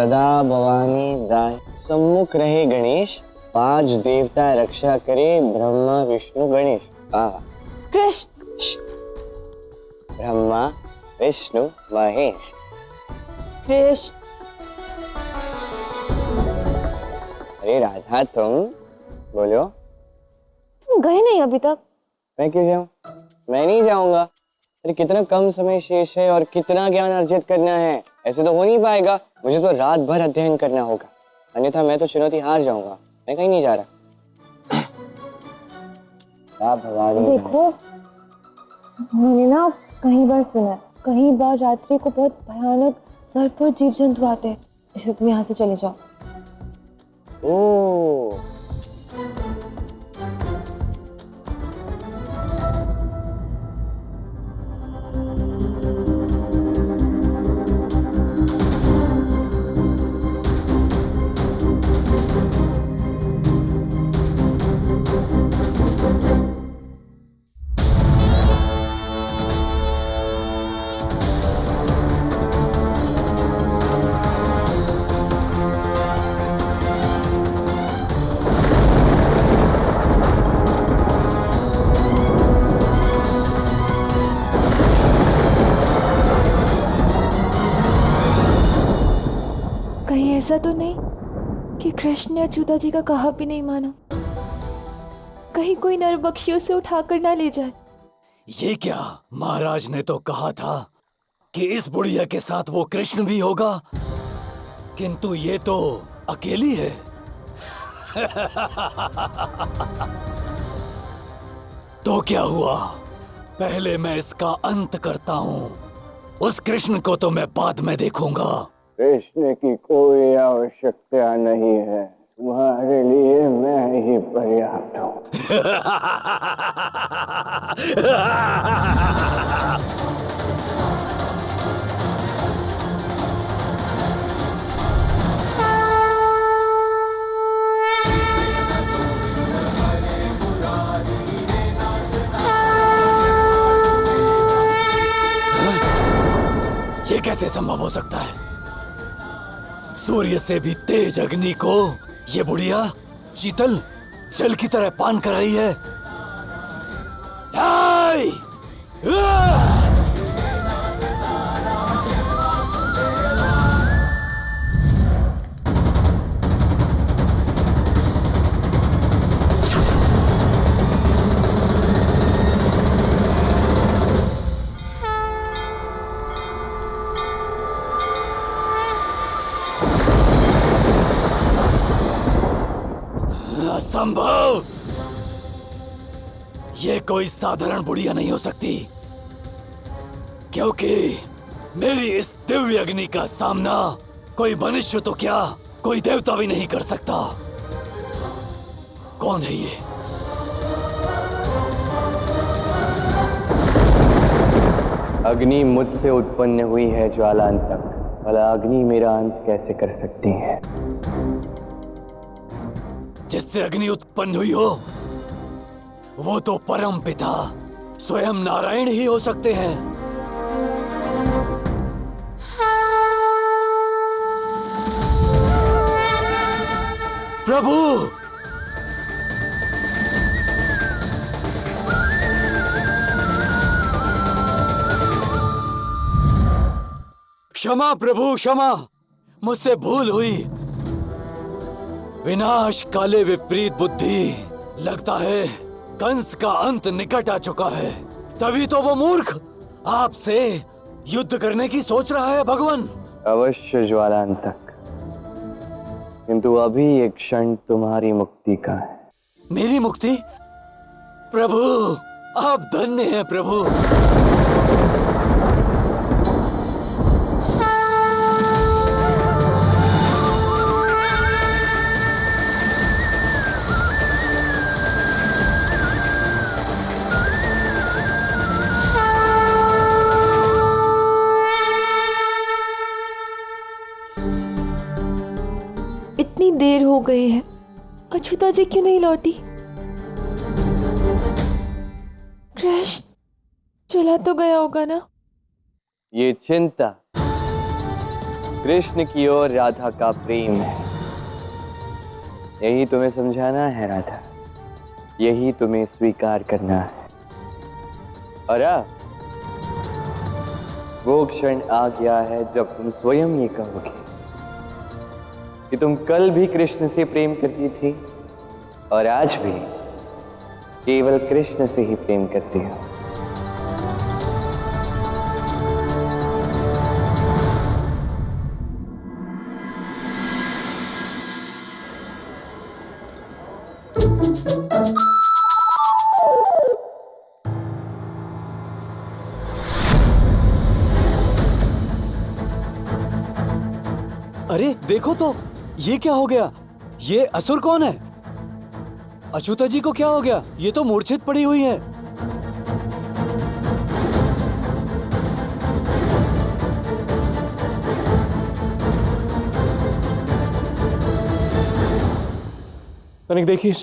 सदा भवानी दाय सम्मुख रहे गणेश, 5 देवता रक्षा करे ब्रह्मा विष्णु गणेश। कृष्ण। ब्रह्मा विष्णु महेश। कृष्ण। अरे राधा तुम बोलो। तुम गए नहीं अभी तक? मैं क्यों जाऊं? मैं नहीं जाऊंगा। अरे कितना कम समय शेष है और कितना ज्ञान अर्जित करना है, ऐसे तो हो नहीं पाएगा। मुझे तो रात भर अध्ययन करना होगा, अन्यथा मैं तो चुनौती हार जाऊंगा। मैं कहीं नहीं जा रहा। देखो, मैंने ना कई बार सुना है, कई बार रात्रि को बहुत भयानक सर्प और जीव जंतु आते हैं, इसलिए तुम यहाँ से चले जाओ। ओह, कहीं ऐसा तो नहीं कि कृष्ण ने अच्युता जी का कहा भी नहीं माना? कहीं कोई नरबक्षी उसे उठाकर ना ले जाए? ये क्या, महाराज ने तो कहा था कि इस बुढ़िया के साथ वो कृष्ण भी होगा, किंतु ये तो अकेली है। तो क्या हुआ, पहले मैं इसका अंत करता हूँ। उस कृष्ण को तो मैं बाद में देखूंगा। कृष्ण की कोई आवश्यकता नहीं है, तुम्हारे लिए मैं ही पर्याप्त हूँ। ये कैसे संभव हो सकता है? सूर्य से भी तेज अग्नि को ये बुढ़िया शीतल जल की तरह पान कर रही है। असंभव! ये कोई साधारण बुढ़िया नहीं हो सकती, क्योंकि मेरी इस दिव्य अग्नि का सामना कोई मनुष्य तो क्या, कोई देवता भी नहीं कर सकता। कौन है ये? अग्नि मुझसे उत्पन्न हुई है ज्वालांतक, भला अग्नि मेरा अंत कैसे कर सकती है? जिससे अग्नि उत्पन्न हुई हो वो तो परम पिता स्वयं नारायण ही हो सकते हैं। प्रभु, क्षमा प्रभु, क्षमा, मुझसे भूल हुई। विनाश काले विपरीत बुद्धि, लगता है कंस का अंत निकट आ चुका है, तभी तो वो मूर्ख आपसे युद्ध करने की सोच रहा है। भगवान अवश्य ज्वालांतक, किंतु अभी एक क्षण तुम्हारी मुक्ति का है। मेरी मुक्ति? प्रभु आप धन्य हैं प्रभु। इतनी देर हो गई है, अच्युता जी क्यों नहीं लौटी? कृष्ण चला तो गया होगा ना? ये चिंता कृष्ण की ओर राधा का प्रेम है, यही तुम्हें समझाना है राधा, यही तुम्हें स्वीकार करना है। और अब वो क्षण आ गया है जब तुम स्वयं ये कहोगे कि तुम कल भी कृष्ण से प्रेम करती थी और आज भी केवल कृष्ण से ही प्रेम करती हो। अरे देखो तो, ये क्या हो गया? ये असुर कौन है? अच्युता जी को क्या हो गया? ये तो मूर्छित पड़ी हुई है। तनिक देखिए।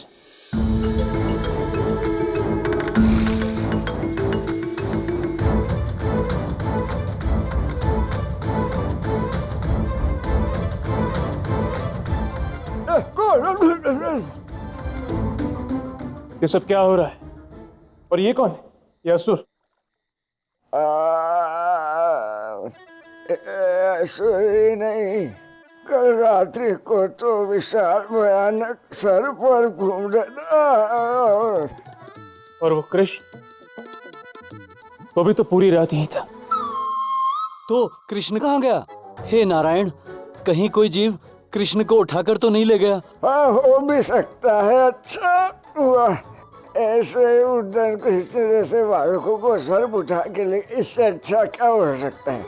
ये सब क्या हो रहा है? और ये कौन है? ये असुर? असुर नहीं, कल रात्रि को तो विशाल भयानक सर पर घूम रहा। और वो कृष्ण, वो भी तो पूरी रात यही था। तो कृष्ण कहाँ गया? हे नारायण, कहीं कोई जीव कृष्ण को उठाकर तो नहीं ले गया? हाँ, हो भी सकता है। अच्छा हुआ ऐसे उड़न कृष्ण जैसे बालकों को सर उठा के ले, इससे अच्छा क्या हो सकता है?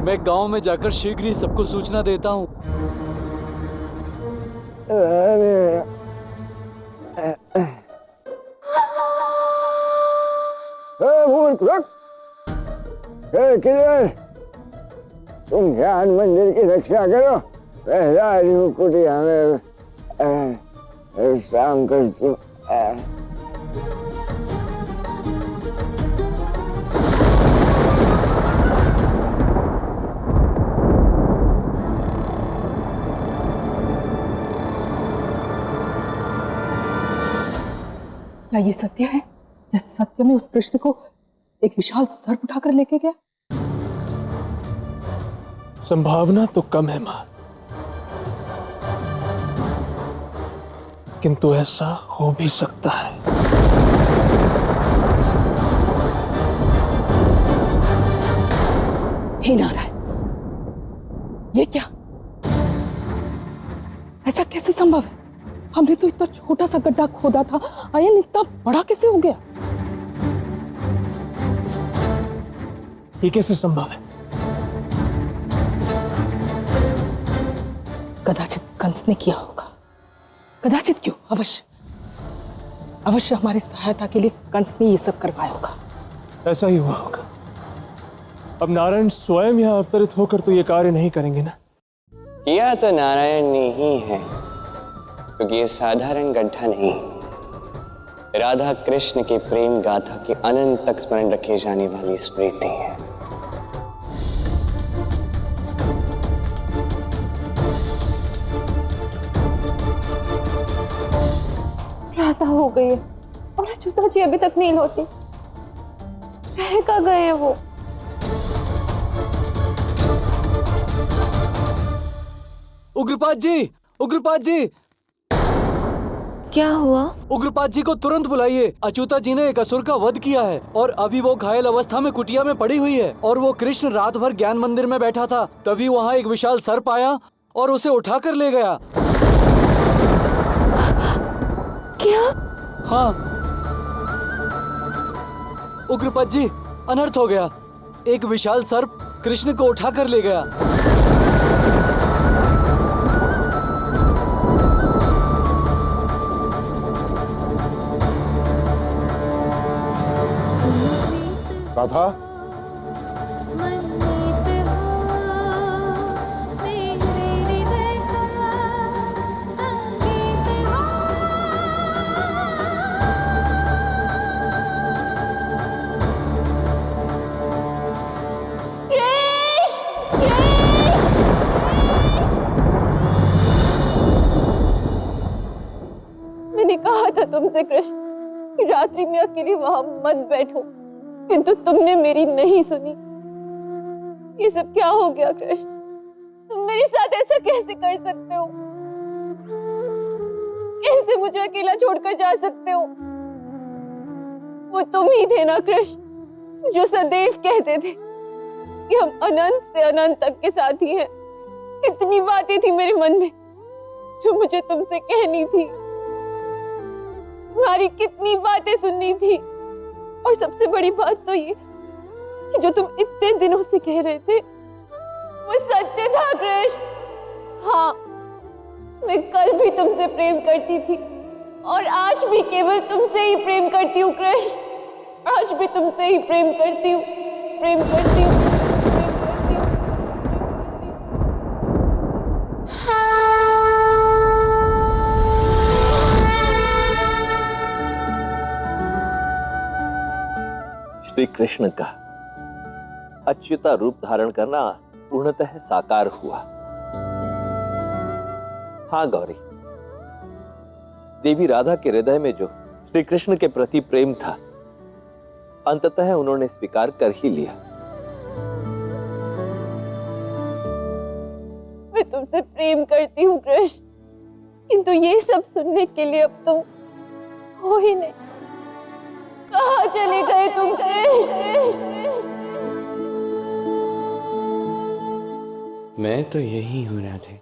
मैं गांव में जाकर शीघ्र ही सबको सूचना देता हूँ। अरे मूर्ख लोग, किधर? तुम ज्ञान मंदिर की रक्षा करो, मैं जा रही हूँ कुटिया में शाम करती हूँ। क्या ये सत्य है? या सत्य में उस कृष्ण को एक विशाल सर्प उठाकर लेके गया? संभावना तो कम है मां, किंतु ऐसा हो भी सकता है। हे नारायण, ये क्या? ऐसा कैसे संभव है? हमने तो इतना छोटा सा गड्ढा खोदा था, आयन इतना बड़ा कैसे हो गया? ये कैसे संभव है? कदाचित कंस ने किया होगा। कदाचित क्यों? अवश्य अवश्य हमारी सहायता के लिए कंस ने ये सब करवाया होगा। ऐसा ही हुआ होगा। अब नारायण स्वयं यहाँ अवतरित होकर तो ये कार्य नहीं करेंगे ना? किया तो नारायण ने ही है, क्योंकि ये साधारण गड्ढा नहीं, राधा कृष्ण के प्रेम गाथा की अनंत तक स्मरण रखे जाने वाली स्मृति है। राधा हो गई है और अच्युता जी अभी तक नहीं लौटे। रह कहाँ गए हैं वो? उग्रपाद जी, उग्रपाद जी, क्या हुआ? उग्रपाद जी को तुरंत बुलाइए। अच्युता जी ने एक असुर का वध किया है और अभी वो घायल अवस्था में कुटिया में पड़ी हुई है। और वो कृष्ण रात भर ज्ञान मंदिर में बैठा था, तभी वहाँ एक विशाल सर्प आया और उसे उठाकर ले गया। क्या? हाँ उग्रपाद जी, अनर्थ हो गया। एक विशाल सर्प कृष्ण को उठाकर ले गया। राधा, कि रात्रि में अकेले वहां मत बैठो, किंतु तुमने मेरी नहीं सुनी। ये सब क्या हो गया कृष्ण? तुम मेरे साथ ऐसा कैसे कर सकते हो? कैसे मुझे अकेला छोड़कर जा सकते हो? वो तुम ही थे ना कृष्ण, जो सदैव कहते थे कि हम अनंत से अनंत तक के साथी हैं। कितनी बातें थी मेरे मन में जो मुझे तुमसे कहनी थी, तुम्हारी कितनी बातें सुननी थी। और सबसे बड़ी बात तो ये कि जो तुम इतने दिनों से कह रहे थे वो सत्य था कृष्ण। हाँ, मैं कल भी तुमसे प्रेम करती थी और आज भी केवल तुमसे ही प्रेम करती हूँ कृष्ण। आज भी तुमसे ही प्रेम करती हूँ, प्रेम करती हूँ, प्रेम करती हूँ। श्री कृष्ण का अच्युता रूप धारण करना पूर्णतः साकार हुआ। हाँ गौरी, देवी राधा के हृदय में जो श्री कृष्ण के प्रति प्रेम था, अंततः उन्होंने स्वीकार कर ही लिया। मैं तुमसे प्रेम करती हूँ कृष्ण, किंतु ये सब सुनने के लिए अब तुम हो ही नहीं। कहाँ चले गए तुम कृष्ण? मैं तो यही हूं राधे।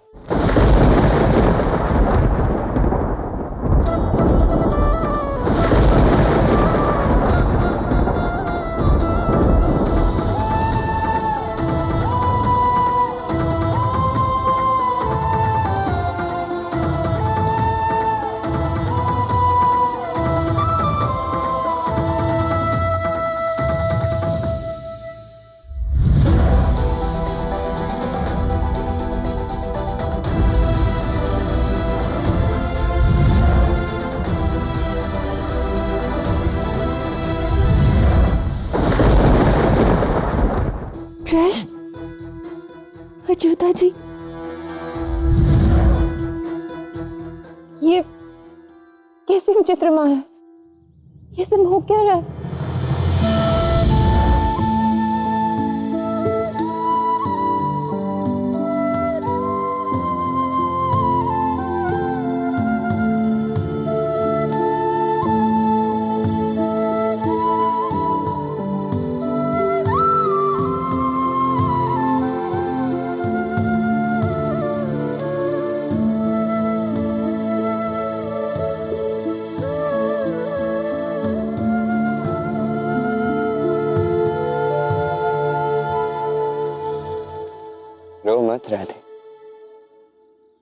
कृष्ण, अच्युता जी, ये कैसी विचित्र माँ है? ये सब हो क्या रहा है? रो मत राधे,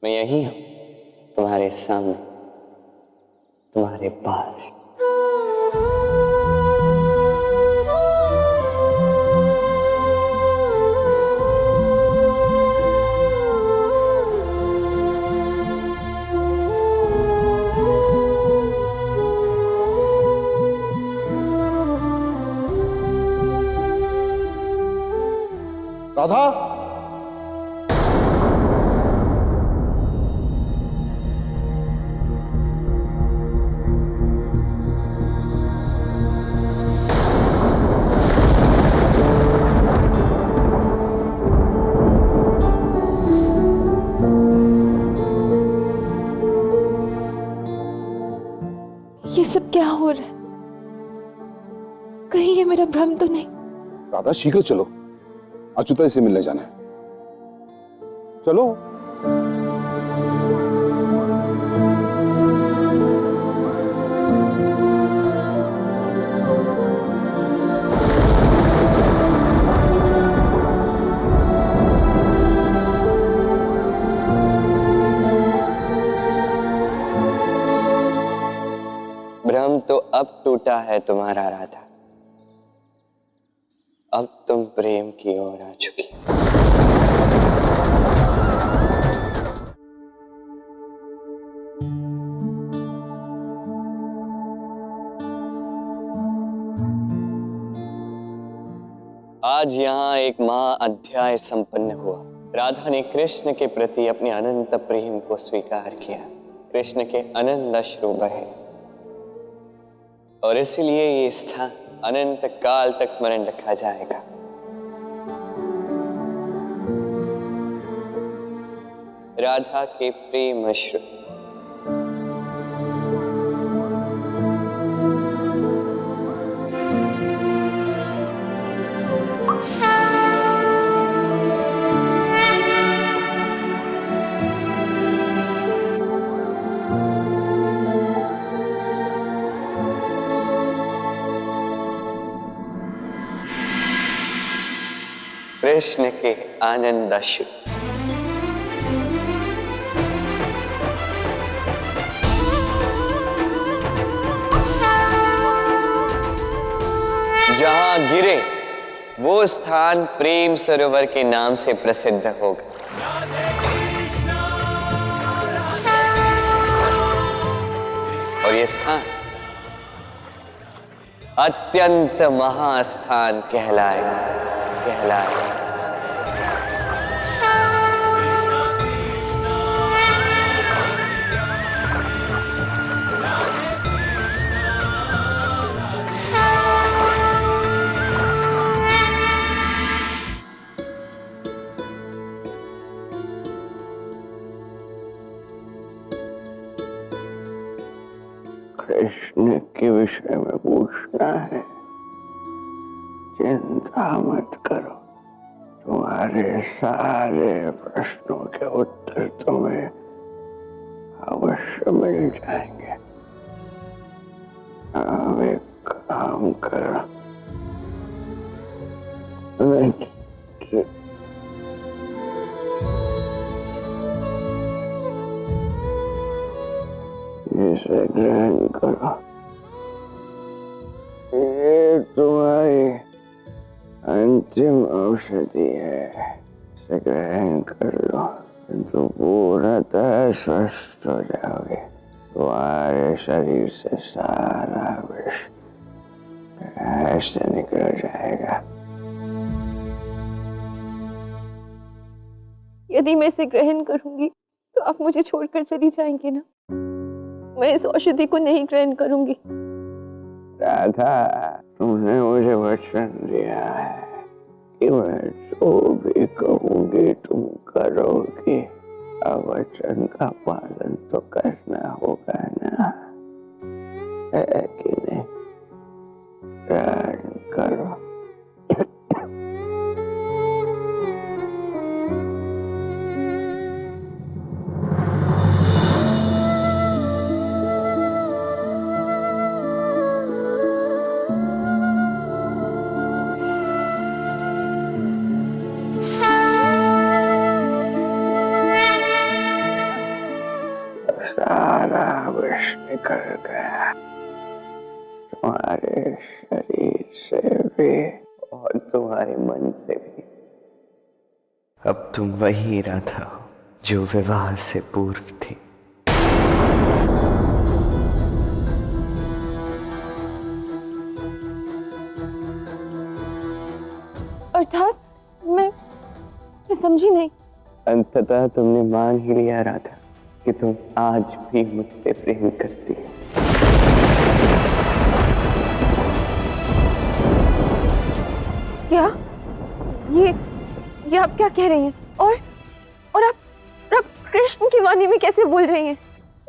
मैं यही हूं तुम्हारे सामने, तुम्हारे पास। राधा, ये सब क्या हो रहा है? कहीं ये मेरा भ्रम तो नहीं? राधा शीघ्र चलो, अच्युता से मिलने जाना है। चलो। भ्रम तो अब टूटा है तुम्हारा राधा, अब तुम प्रेम की ओर आ चुकी। आज यहाँ एक महा अध्याय संपन्न हुआ। राधा ने कृष्ण के प्रति अपने अनंत प्रेम को स्वीकार किया। कृष्ण के अनंत अश्रु बहे। और इसीलिए ये स्थान अनंत काल तक स्मरण रखा जाएगा। राधा के प्रेम अश्रु कृष्ण के आनंद अश्रु जहां गिरे वो स्थान प्रेम सरोवर के नाम से प्रसिद्ध होगा। और ये स्थान अत्यंत महास्थान कहलाएगा। कृष्ण के विषय में पूछना है, चिंता मत करो, तुम्हारे सारे प्रश्नों के उत्तर तुम्हें अवश्य मिल जाएंगे। अब एक काम करो, इसे ग्रहण करो। ये तुम्हारी अंतिम औषधि है, इसे ग्रहण कर लो, तुम पूर्णतः स्वस्थ हो जाओगे। तुम्हारे शरीर से सारा विष ऐसे निकल जाएगा। यदि मैं इसे ग्रहण करूंगी तो आप मुझे छोड़कर चली जाएंगे ना? मैं इस औषधि को नहीं ग्रहण करूंगी। राधा, तुमने मुझे वचन दिया है कि मैं जो भी कहूंगी तुम करोगी। अब वचन का पालन तो करना होगा ना, है कि नहीं? ग्रहण करो। सारा विष निकल गया, तुम्हारे शरीर से भी और तुम्हारे मन से भी। अब तुम वही राधा हो जो विवाह से पूर्व थी। अर्थात मैं समझी नहीं। अंततः तुमने मान ही लिया राधा कि तुम आज भी मुझसे प्रेम करती हो। क्या? ये आप क्या कह रही हैं? और आप कृष्ण की वाणी में कैसे बोल रही हैं?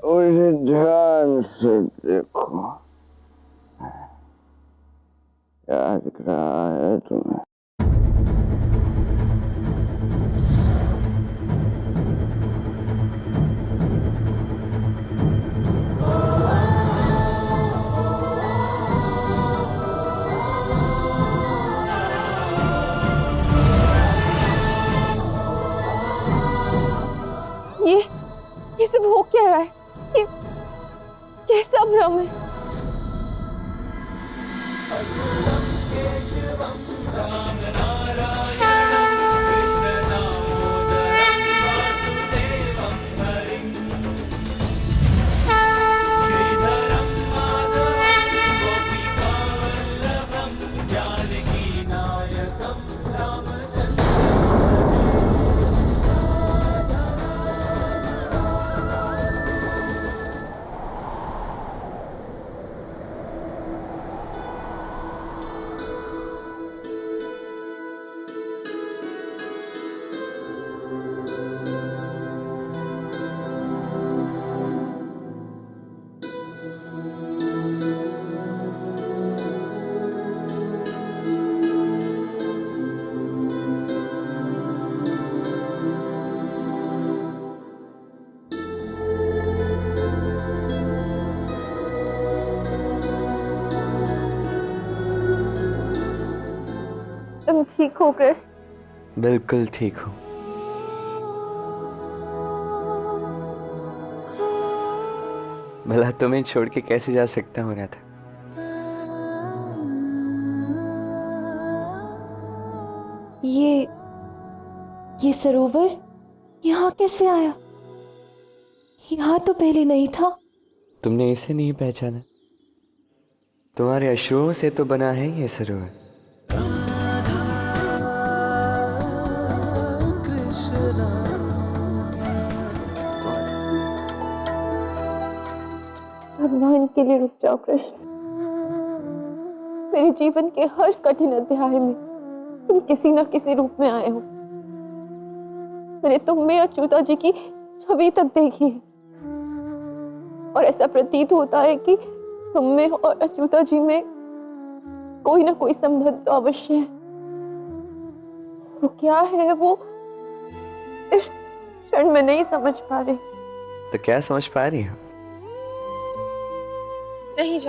मुझे ध्यान से देखो, क्या दिख रहा है तुम्हें? ये सब हो क्या रहा है? ये कैसा भ्रम है? ठीक हो कृष्ण? बिल्कुल ठीक हूँ। भला तुम्हें छोड़ के कैसे जा सकता हूँ राधा? ये सरोवर यहाँ कैसे आया? यहाँ तो पहले नहीं था। तुमने इसे नहीं पहचाना? तुम्हारे अश्रुओं से तो बना है ये सरोवर। भगवान के लिए रुक जाओ कृष्ण। मेरे जीवन के हर कठिन अध्याय में तुम किसी न किसी रूप में आए हो। मैंने तुम में अच्युता जी की छवि तक देखी है और ऐसा प्रतीत होता है कि तुम में और अच्युता जी में कोई ना कोई संबंध तो अवश्य है। वो क्या है वो इस क्षण में नहीं समझ पा रही। तो क्या समझ पा रही हो? नहीं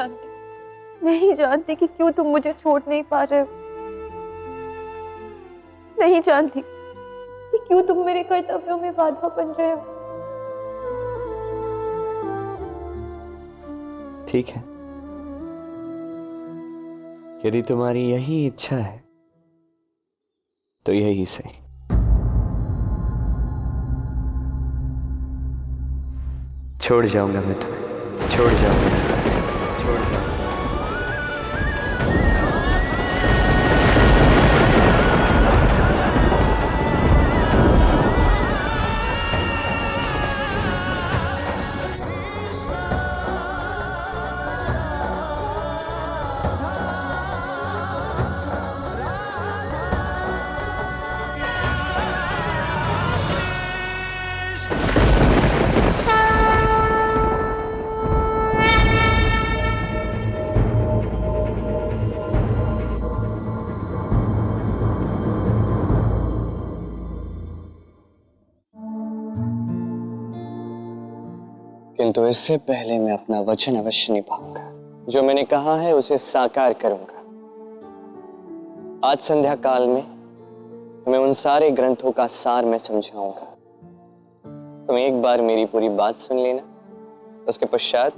जानती कि क्यों तुम मुझे छोड़ नहीं पा रहे हो। नहीं जानती कि क्यों तुम मेरे कर्तव्यों में बाधा बन रहे हो। ठीक है, यदि तुम्हारी यही इच्छा है तो यही सही। छोड़ जाऊंगा मैं तुम्हें, छोड़ जाऊंगा, छोड़ जाऊंगा। किंतु इससे पहले मैं अपना वचन अवश्य निभाऊंगा। जो मैंने कहा है उसे साकार करूंगा। आज संध्या काल में तुम्हें उन सारे ग्रंथों का सार मैं समझाऊंगा। तुम एक बार मेरी पूरी बात सुन लेना, उसके पश्चात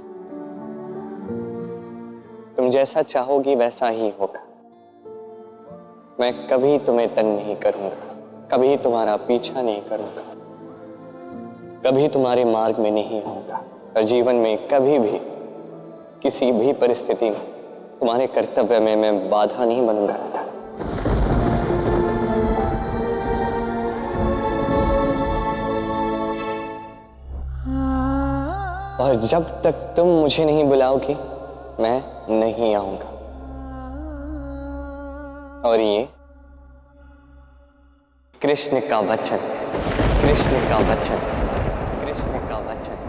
तुम जैसा चाहोगी वैसा ही होगा। मैं कभी तुम्हें तंग नहीं करूंगा, कभी तुम्हारा पीछा नहीं करूंगा, कभी तुम्हारे मार्ग में नहीं आऊंगा और जीवन में कभी भी किसी भी परिस्थिति में तुम्हारे कर्तव्य में मैं बाधा नहीं बनूंगा। और जब तक तुम मुझे नहीं बुलाओगी मैं नहीं आऊंगा। और ये कृष्ण का वचन, कृष्ण का वचन, कृष्ण का वचन।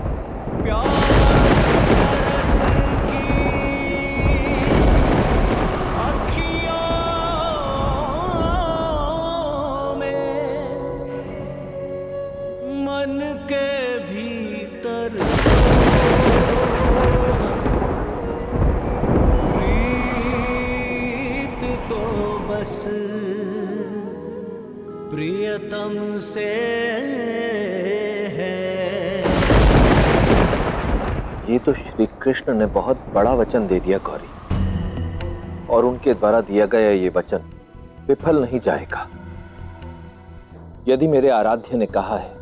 मन के भीतर प्रीत तो बस प्रियतम से है। ये तो श्री कृष्ण ने बहुत बड़ा वचन दे दिया गौरी, और उनके द्वारा दिया गया ये वचन विफल नहीं जाएगा। यदि मेरे आराध्य ने कहा है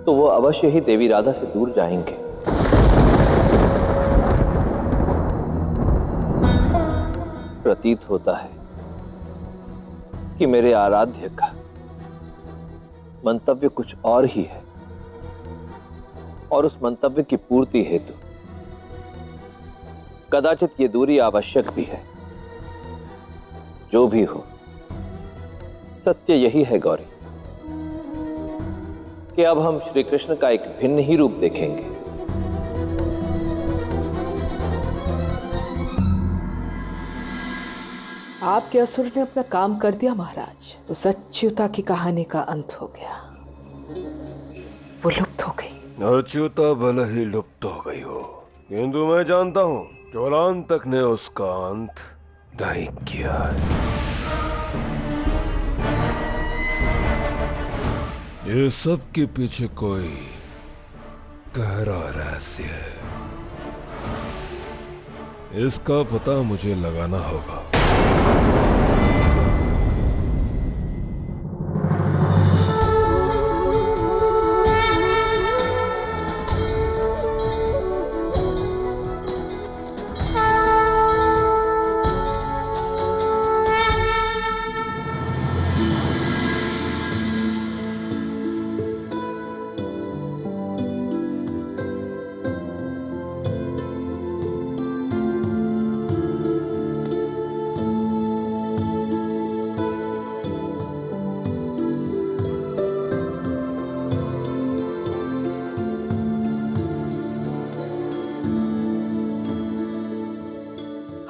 तो वो अवश्य ही देवी राधा से दूर जाएंगे। प्रतीत होता है कि मेरे आराध्य का मंतव्य कुछ और ही है, और उस मंतव्य की पूर्ति हेतु कदाचित ये दूरी आवश्यक भी है। जो भी हो, सत्य यही है गौरी कि अब हम श्री कृष्ण का एक भिन्न ही रूप देखेंगे। आपके असुर ने अपना काम कर दिया महाराज। उस अच्युता की कहानी का अंत हो गया, वो लुप्त हो गई। अच्युता भले ही लुप्त हो गई हो, किंतु मैं जानता हूँ चोलांतक ने उसका अंत नहीं किया है। ये सब के पीछे कोई गहरा रहस्य है। इसका पता मुझे लगाना होगा।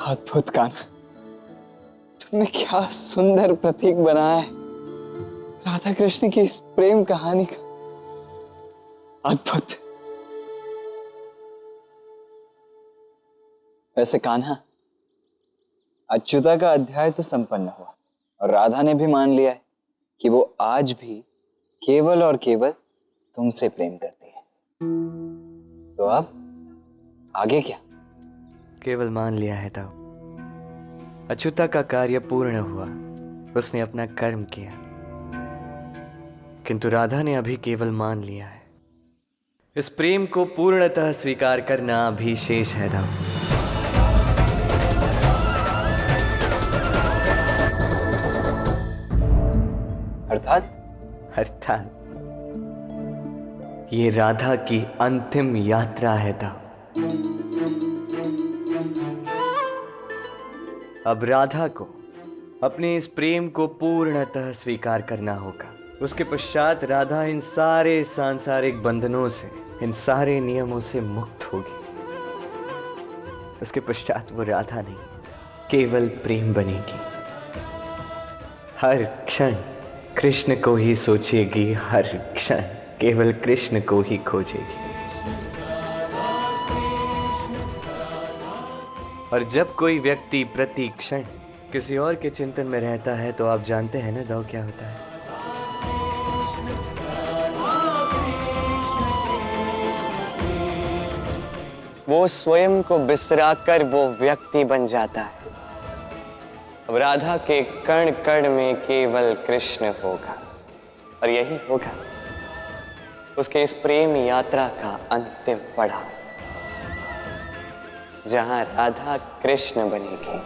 अद्भुत कान्हा, तुमने क्या सुंदर प्रतीक बनाया है राधा कृष्ण की इस प्रेम कहानी का। अद्भुत। वैसे कान्हा, अच्युता का अध्याय तो संपन्न हुआ और राधा ने भी मान लिया है कि वो आज भी केवल और केवल तुमसे प्रेम करती है। तो अब आगे क्या? केवल मान लिया है तब अच्युता का कार्य पूर्ण हुआ, उसने अपना कर्म किया। किंतु राधा ने अभी केवल मान लिया है। इस प्रेम को पूर्णतः स्वीकार करना अभी शेष है तब। अर्थात ये राधा की अंतिम यात्रा है तब। अब राधा को अपने इस प्रेम को पूर्णतः स्वीकार करना होगा। उसके पश्चात राधा इन सारे सांसारिक बंधनों से, इन सारे नियमों से मुक्त होगी। उसके पश्चात वो राधा नहीं, केवल प्रेम बनेगी। हर क्षण कृष्ण को ही सोचेगी, हर क्षण केवल कृष्ण को ही खोजेगी। और जब कोई व्यक्ति प्रति क्षण किसी और के चिंतन में रहता है तो आप जानते हैं ना दाऊ क्या होता है। वो स्वयं को बिसराकर वो व्यक्ति बन जाता है। अब राधा के कण कण में केवल कृष्ण होगा और यही होगा उसके इस प्रेम यात्रा का अंतिम पड़ाव, जहां राधा कृष्ण बनेगी